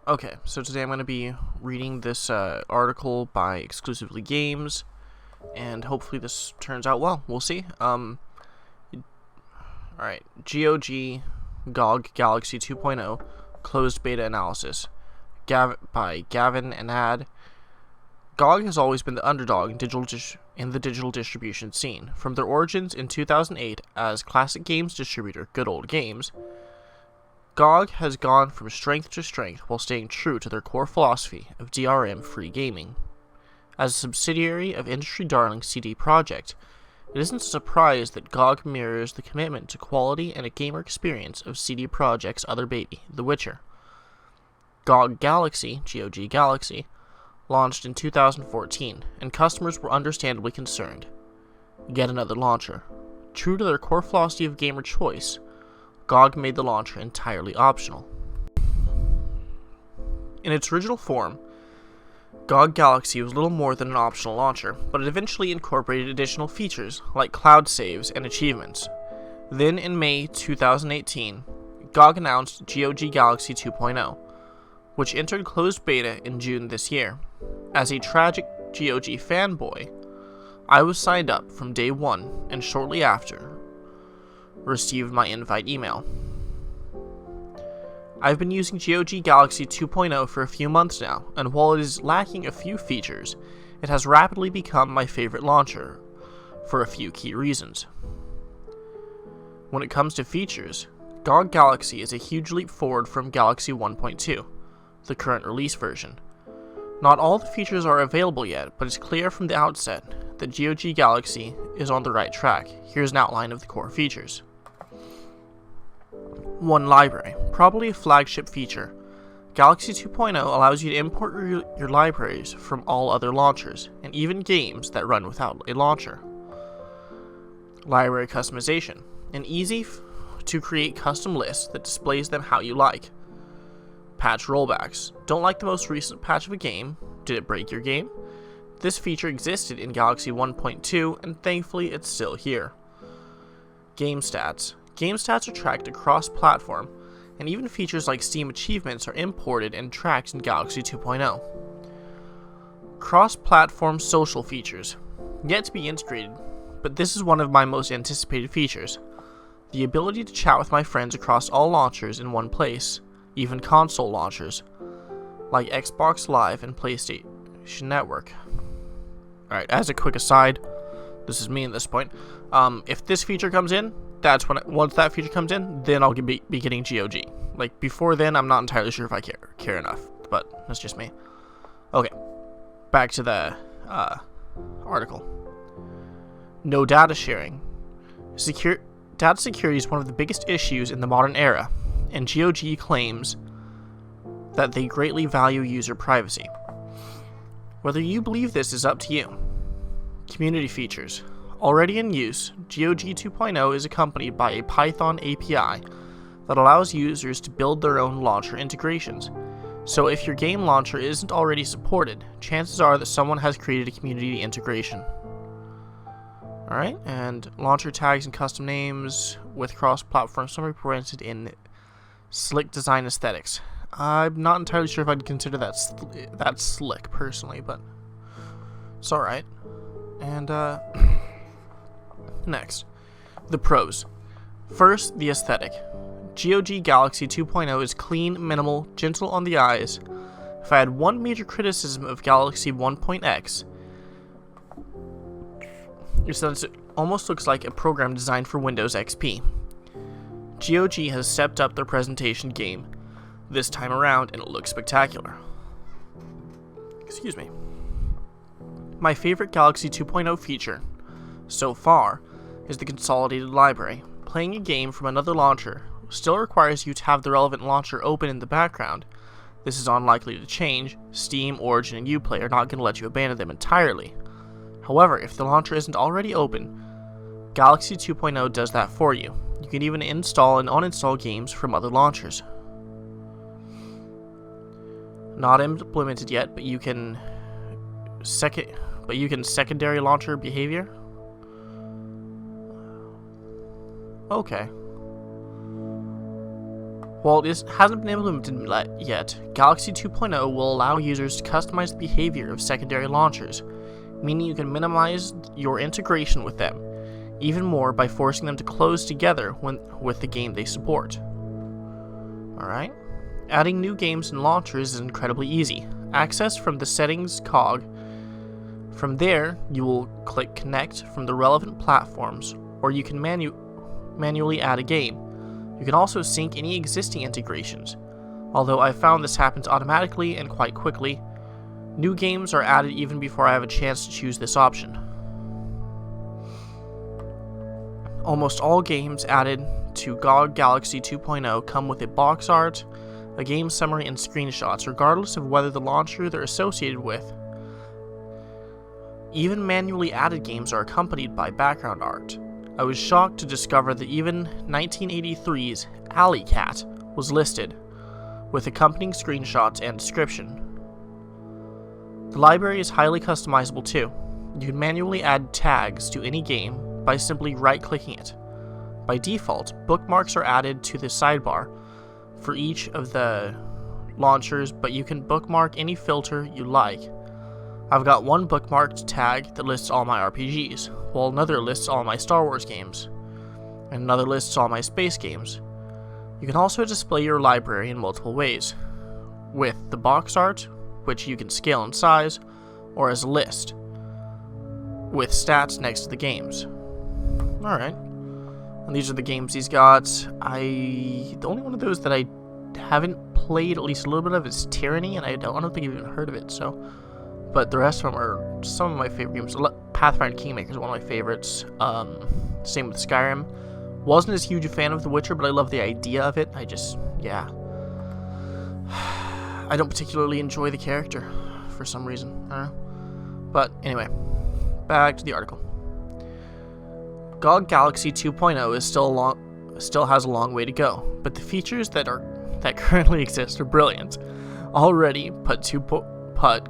Okay, so today I'm going to be reading this article by Exclusively Games, and hopefully this turns out well. We'll see. Alright, GOG Galaxy 2.0 Closed Beta Analysis by Gavin and Ad. GOG has always been the underdog in the digital distribution scene. From their origins in 2008 as classic games distributor Good Old Games, GOG has gone from strength to strength while staying true to their core philosophy of DRM-free gaming. As a subsidiary of industry darling CD Projekt, it isn't a surprise that GOG mirrors the commitment to quality and a gamer experience of CD Projekt's other baby, The Witcher. GOG Galaxy, GOG Galaxy, launched in 2014, and customers were understandably concerned. Yet another launcher. True to their core philosophy of gamer choice, GOG made the launcher entirely optional. In its original form, GOG Galaxy was little more than an optional launcher, but it eventually incorporated additional features like cloud saves and achievements. Then in May 2018, GOG announced GOG Galaxy 2.0, which entered closed beta in June this year. As a tragic GOG fanboy, I was signed up from day one and shortly after received my invite email. I've been using GOG Galaxy 2.0 for a few months now, and while it is lacking a few features, it has rapidly become my favorite launcher for a few key reasons. When it comes to features, GOG Galaxy is a huge leap forward from Galaxy 1.2, the current release version. Not all the features are available yet, but it's clear from the outset that GOG Galaxy is on the right track. Here's an outline of the core features. 1. Library. Probably a flagship feature. Galaxy 2.0 allows you to import your libraries from all other launchers, and even games that run without a launcher. Library customization. An easy to create custom list that displays them how you like. Patch rollbacks. Don't like the most recent patch of a game? Did it break your game? This feature existed in Galaxy 1.2, and thankfully it's still here. Game stats. Game stats are tracked across platform, and even features like Steam achievements are imported and tracked in Galaxy 2.0. Cross-platform social features. Yet to be integrated, but this is one of my most anticipated features. The ability to chat with my friends across all launchers in one place, even console launchers, like Xbox Live and PlayStation Network. Alright, as a quick aside, this is me at this point, if this feature comes in, once that feature comes in, then I'll be getting GOG. Like, before then, I'm not entirely sure if I care enough, but that's just me. Okay, back to the article. No data sharing. Data security is one of the biggest issues in the modern era, and GOG claims that they greatly value user privacy. Whether you believe this is up to you. Community features. Already in use, GOG 2.0 is accompanied by a Python API that allows users to build their own launcher integrations. So if your game launcher isn't already supported, chances are that someone has created a community integration. Alright, and launcher tags and custom names with cross-platform summary presented in slick design aesthetics. I'm not entirely sure if I'd consider that slick personally, but it's alright. And next, the pros. First, the aesthetic. GOG Galaxy 2.0 is clean, minimal, gentle on the eyes. If I had one major criticism of Galaxy 1.x, it's that it almost looks like a program designed for Windows XP. GOG has stepped up their presentation game this time around, and it looks spectacular. Excuse me. My favorite Galaxy 2.0 feature, so far, is the consolidated library. Playing a game from another launcher still requires you to have the relevant launcher open in the background. This is unlikely to change. Steam, Origin, and Uplay are not going to let you abandon them entirely. However, if the launcher isn't already open, Galaxy 2.0 does that for you. You can even install and uninstall games from other launchers. Not implemented yet, but you can secondary launcher behavior. Okay. While it hasn't been implemented yet, Galaxy 2.0 will allow users to customize the behavior of secondary launchers, meaning you can minimize your integration with them even more by forcing them to close together with the game they support. Alright. Adding new games and launchers is incredibly easy. Access from the settings cog. From there, you will click connect from the relevant platforms, or you can manually add a game. You can also sync any existing integrations. Although I found this happens automatically and quite quickly, new games are added even before I have a chance to choose this option. Almost all games added to GOG Galaxy 2.0 come with a box art, a game summary, and screenshots, regardless of whether the launcher they're associated with. Even manually added games are accompanied by background art. I was shocked to discover that even 1983's Alley Cat was listed, with accompanying screenshots and description. The library is highly customizable too. You can manually add tags to any game by simply right-clicking it. By default, bookmarks are added to the sidebar for each of the launchers, but you can bookmark any filter you like. I've got one bookmarked tag that lists all my RPGs, while another lists all my Star Wars games, and another lists all my space games. You can also display your library in multiple ways, with the box art, which you can scale in size, or as a list, with stats next to the games. Alright, and these are the games he's got. The only one of those that I haven't played at least a little bit of is Tyranny, and I don't think I've even heard of it, so... But the rest of them are some of my favorite games. Pathfinder Kingmaker is one of my favorites. Same with Skyrim. Wasn't as huge a fan of The Witcher, but I love the idea of it. I don't particularly enjoy the character for some reason. I don't know. But anyway, back to the article. GOG Galaxy 2.0 is still has a long way to go, but the features that currently exist are brilliant. Already put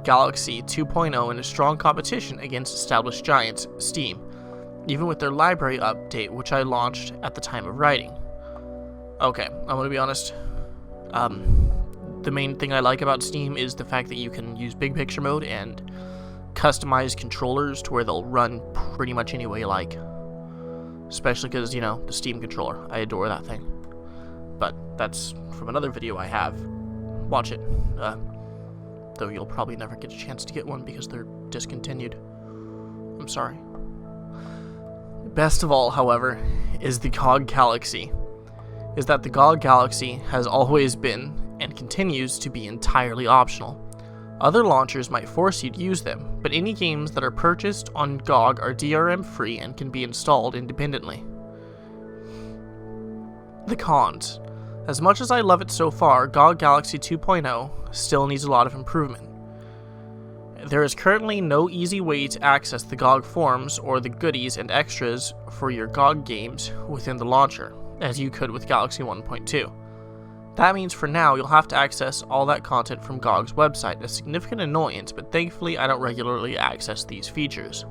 Galaxy 2.0 in a strong competition against established giants Steam, even with their library update, which I launched at the time of writing. Okay, I'm gonna be honest. The main thing I like about Steam is the fact that you can use big picture mode and customize controllers to where they'll run pretty much any way you like. Especially because, you know, the Steam controller. I adore that thing. But that's from another video I have. Watch it. Though you'll probably never get a chance to get one because they're discontinued. I'm sorry. Best of all, however, is the GOG Galaxy. Is that the GOG Galaxy has always been, and continues to be, entirely optional. Other launchers might force you to use them, but any games that are purchased on GOG are DRM free and can be installed independently. The cons. As much as I love it so far, GOG Galaxy 2.0 still needs a lot of improvement. There is currently no easy way to access the GOG forums or the goodies and extras for your GOG games within the launcher, as you could with Galaxy 1.2. That means for now you'll have to access all that content from GOG's website, a significant annoyance, but thankfully I don't regularly access these features.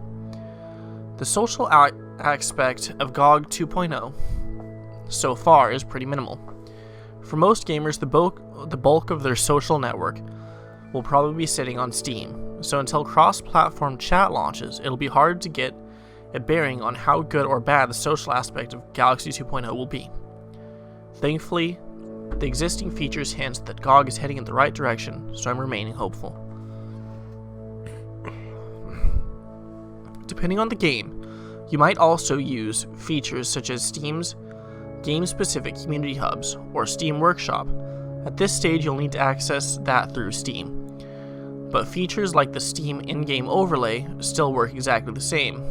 The social aspect of GOG 2.0 so far is pretty minimal. For most gamers, the bulk of their social network will probably be sitting on Steam, so until cross-platform chat launches, it'll be hard to get a bearing on how good or bad the social aspect of Galaxy 2.0 will be. Thankfully, the existing features hint that GOG is heading in the right direction, so I'm remaining hopeful. Depending on the game, you might also use features such as Steam's game-specific community hubs, or Steam Workshop. At this stage, you'll need to access that through Steam. But features like the Steam in-game overlay still work exactly the same.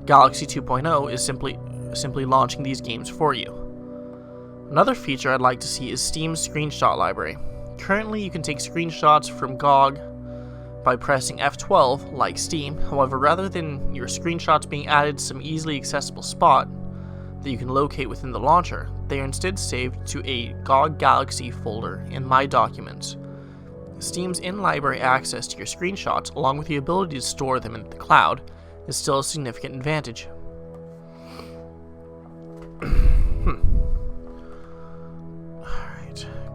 Galaxy 2.0 is simply launching these games for you. Another feature I'd like to see is Steam's screenshot library. Currently, you can take screenshots from GOG by pressing F12 like Steam. However, rather than your screenshots being added to some easily accessible spot that you can locate within the launcher, they are instead saved to a GOG Galaxy folder in My Documents. Steam's in-library access to your screenshots, along with the ability to store them in the cloud, is still a significant advantage.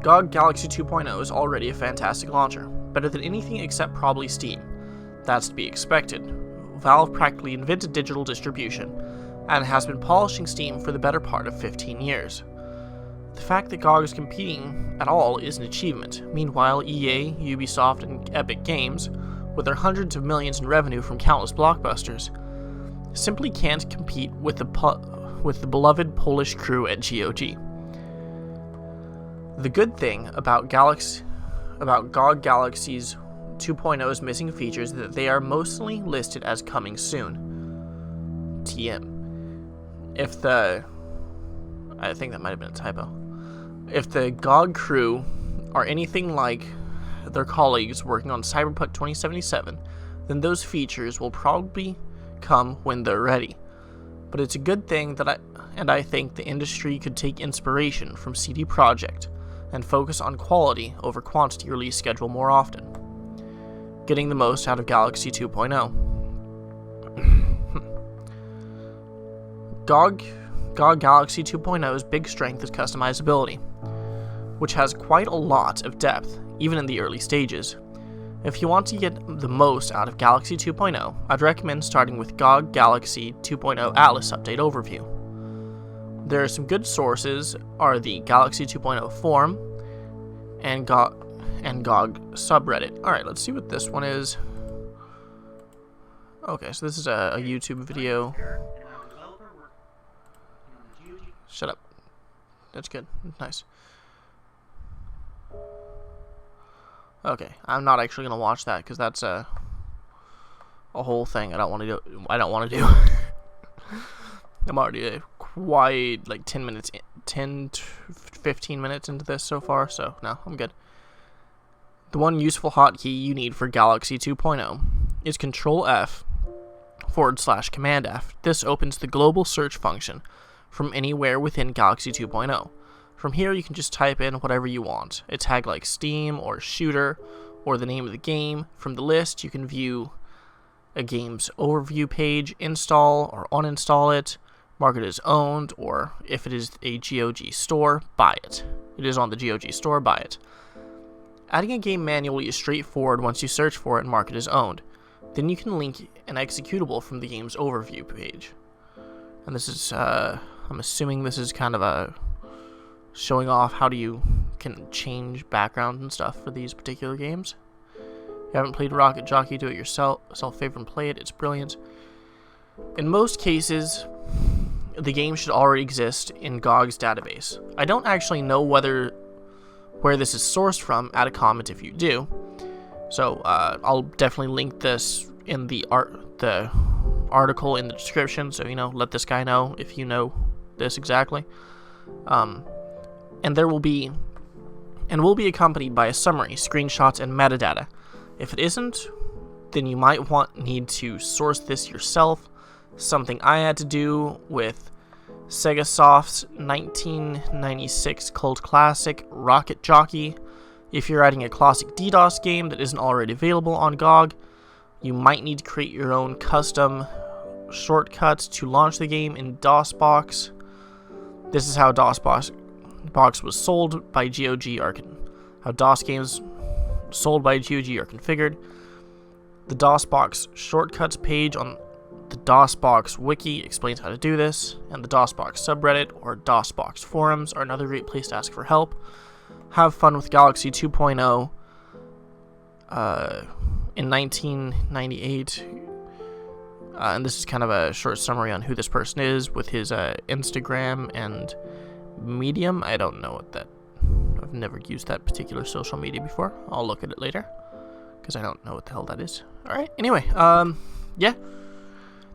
GOG Galaxy 2.0 is already a fantastic launcher, better than anything except probably Steam. That's to be expected. Valve practically invented digital distribution, and has been polishing Steam for the better part of 15 years. The fact that GOG is competing at all is an achievement. Meanwhile, EA, Ubisoft, and Epic Games, with their hundreds of millions in revenue from countless blockbusters, simply can't compete with the beloved Polish crew at GOG. The good thing about GOG Galaxy's 2.0's missing features is that they are mostly listed as coming soon. TM. I think that might have been a typo. If the GOG crew are anything like their colleagues working on Cyberpunk 2077, then those features will probably come when they're ready. But it's a good thing that I think the industry could take inspiration from CD Projekt and focus on quality over quantity release schedule more often, getting the most out of Galaxy 2.0. GOG Galaxy 2.0's big strength is customizability, which has quite a lot of depth, even in the early stages. If you want to get the most out of Galaxy 2.0, I'd recommend starting with GOG Galaxy 2.0 Atlas Update Overview. There are some good sources, are the Galaxy 2.0 forum and GOG subreddit. Alright, let's see what this one is. Okay, so this is a YouTube video. Shut up. That's good. Nice. Okay, I'm not actually gonna watch that because that's a whole thing I don't want to do. I'm already quite like 10 to 15 minutes into this so far, so no, I'm good. The one useful hotkey you need for Galaxy 2.0 is Control-F/Command F. This opens the global search function from anywhere within Galaxy 2.0. From here, you can just type in whatever you want. A tag like Steam or Shooter or the name of the game. From the list, you can view a game's overview page, install or uninstall it, mark it as owned, or if it is a GOG store, buy it. It is on the GOG store, buy it. Adding a game manually is straightforward once you search for it and mark it as owned. Then you can link an executable from the game's overview page. And this is, I'm assuming this is kind of a showing off how you can change backgrounds and stuff for these particular games. If you haven't played Rocket Jockey, do it yourself. Favorite and play it. It's brilliant. In most cases, the game should already exist in GOG's database. I don't actually know where this is sourced from. Add a comment if you do. So I'll definitely link this in the article in the description. So let this guy know if you know this exactly. And will be accompanied by a summary, screenshots, and metadata. If it isn't, then you might need to source this yourself. Something I had to do with Sega Soft's 1996 cult classic Rocket Jockey. If you're writing a classic DDoS game that isn't already available on GOG, you might need to create your own custom shortcuts to launch the game in DOSBox. This is how DOSBox was sold by GOG how DOS games sold by GOG are configured. The DOSBox shortcuts page on the DOSBox wiki explains how to do this, and the DOSBox subreddit or DOSBox forums are another great place to ask for help. Have fun with Galaxy 2.0. In 1998, and this is kind of a short summary on who this person is with his Instagram and Medium. I don't know what that. I've never used that particular social media before. I'll look at it later because I don't know what the hell that is. All right. Anyway, yeah,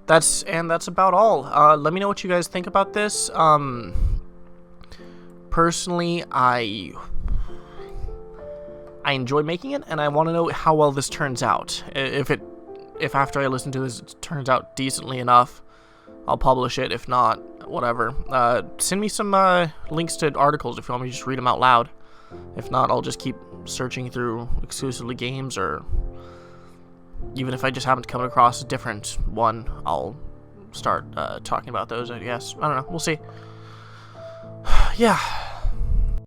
that's about all. Let me know what you guys think about this. Personally, I enjoy making it, and I want to know how well this turns out. If after I listen to this it turns out decently enough, I'll publish it. If not, whatever. Send me some links to articles if you want me to just read them out loud. If not, I'll just keep searching through exclusively games, or even if I just happen to come across a different one, I'll start talking about those, I guess. I don't know. We'll see. Yeah.